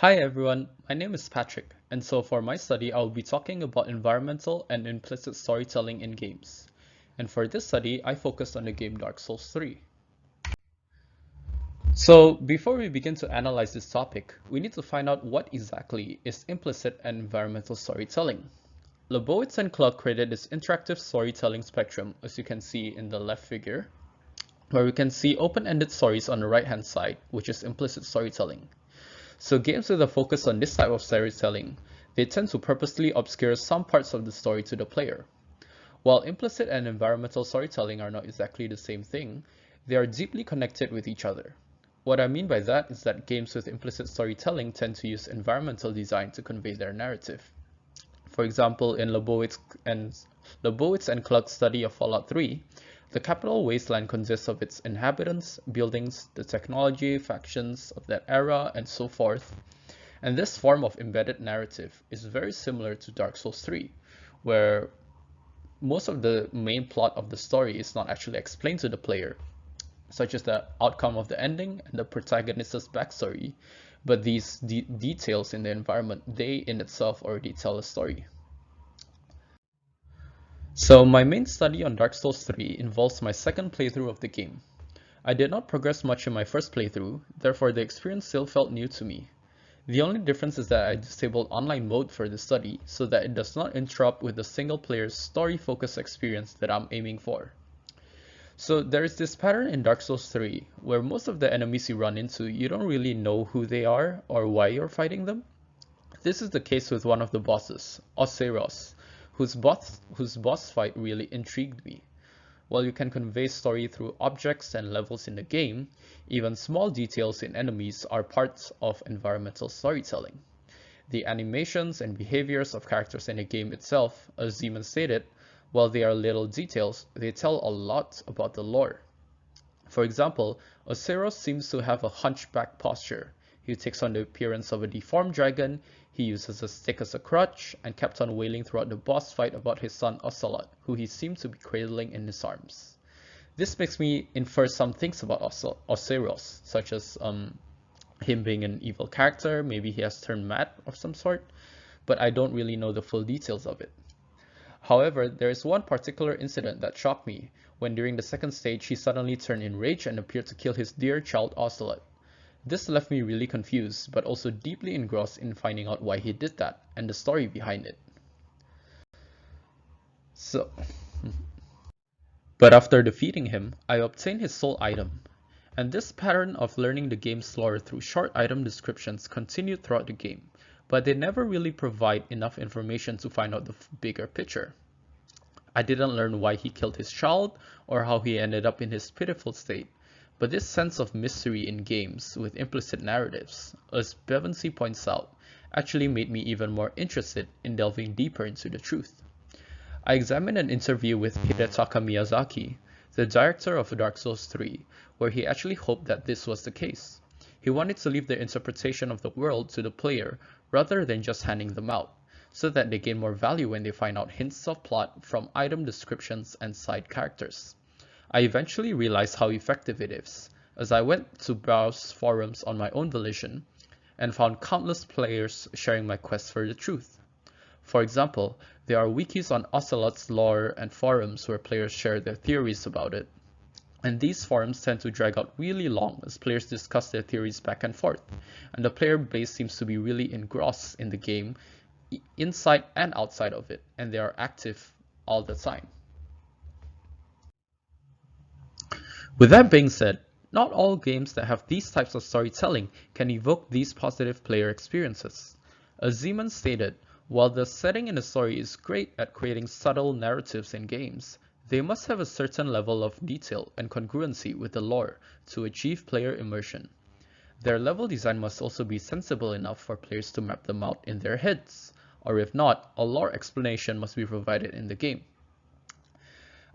Hi everyone, my name is Patrick, and so for my study I'll be talking about environmental and implicit storytelling in games. And for this study, I focused on the game Dark Souls 3. So before we begin to analyze this topic, we need to find out what exactly is implicit and environmental storytelling. Lebowitz and Clark created this interactive storytelling spectrum, as you can see in the left figure, where we can see open-ended stories on the right-hand side, which is implicit storytelling. So games with a focus on this type of storytelling, they tend to purposely obscure some parts of the story to the player. While implicit and environmental storytelling are not exactly the same thing, they are deeply connected with each other. What I mean by that is that games with implicit storytelling tend to use environmental design to convey their narrative. For example, in Lebowitz and Clark's study of Fallout 3, the capital wasteland consists of its inhabitants, buildings, the technology, factions of that era, and so forth. And this form of embedded narrative is very similar to Dark Souls 3, where most of the main plot of the story is not actually explained to the player, such as the outcome of the ending and the protagonist's backstory, but these details in the environment, they in itself already tell a story. So my main study on Dark Souls 3 involves my second playthrough of the game. I did not progress much in my first playthrough, therefore the experience still felt new to me. The only difference is that I disabled online mode for the study so that it does not interrupt with the single player story-focused experience that I'm aiming for. So there is this pattern in Dark Souls 3 where most of the enemies you run into, you don't really know who they are or why you're fighting them. This is the case with one of the bosses, Oseros, whose boss fight really intrigued me. While you can convey story through objects and levels in the game, even small details in enemies are parts of environmental storytelling. The animations and behaviors of characters in the game itself, as Zeman stated, while they are little details, they tell a lot about the lore. For example, Oseros seems to have a hunchback posture. He takes on the appearance of a deformed dragon, he uses a stick as a crutch, and kept on wailing throughout the boss fight about his son Ocelot, who he seemed to be cradling in his arms. This makes me infer some things about Oseros, such as him being an evil character, maybe he has turned mad of some sort, but I don't really know the full details of it. However, there is one particular incident that shocked me, when during the second stage he suddenly turned in rage and appeared to kill his dear child Ocelot. This left me really confused, but also deeply engrossed in finding out why he did that, and the story behind it. So, but after defeating him, I obtained his soul item, and this pattern of learning the game's lore through short item descriptions continued throughout the game, but they never really provide enough information to find out the bigger picture. I didn't learn why he killed his child or how he ended up in his pitiful state, but this sense of mystery in games with implicit narratives, as Bevansy points out, actually made me even more interested in delving deeper into the truth. I examined an interview with Hidetaka Miyazaki, the director of Dark Souls 3, where he actually hoped that this was the case. He wanted to leave the interpretation of the world to the player rather than just handing them out, so that they gain more value when they find out hints of plot from item descriptions and side characters. I eventually realized how effective it is, as I went to browse forums on my own volition and found countless players sharing my quest for the truth. For example, there are wikis on Ocelot's lore and forums where players share their theories about it. And these forums tend to drag out really long as players discuss their theories back and forth, and the player base seems to be really engrossed in the game, inside and outside of it, and they are active all the time. With that being said, not all games that have these types of storytelling can evoke these positive player experiences. As Zeman stated, while the setting in the story is great at creating subtle narratives in games, they must have a certain level of detail and congruency with the lore to achieve player immersion. Their level design must also be sensible enough for players to map them out in their heads, or if not, a lore explanation must be provided in the game.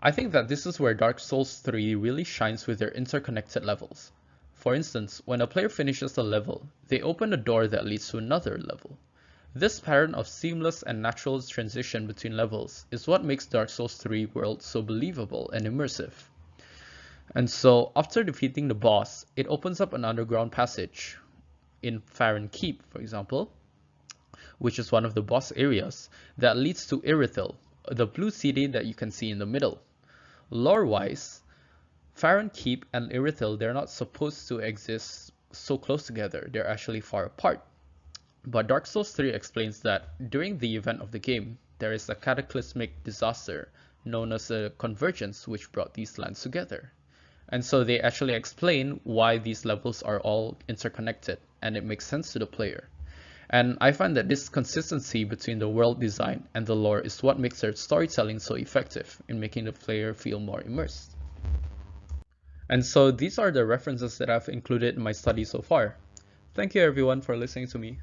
I think that this is where Dark Souls 3 really shines with their interconnected levels. For instance, when a player finishes a level, they open a door that leads to another level. This pattern of seamless and natural transition between levels is what makes Dark Souls 3 world so believable and immersive. And so, after defeating the boss, it opens up an underground passage. in Farron Keep, for example, which is one of the boss areas, that leads to Irithyll, the blue city that you can see in the middle. Lore-wise, Farron Keep and Irithyll, they're not supposed to exist so close together. They're actually far apart. But Dark Souls 3 explains that during the event of the game, there is a cataclysmic disaster known as a convergence which brought these lands together. And so they actually explain why these levels are all interconnected, and it makes sense to the player. And I find that this consistency between the world design and the lore is what makes their storytelling so effective in making the player feel more immersed. And so these are the references that I've included in my study so far. Thank you everyone for listening to me.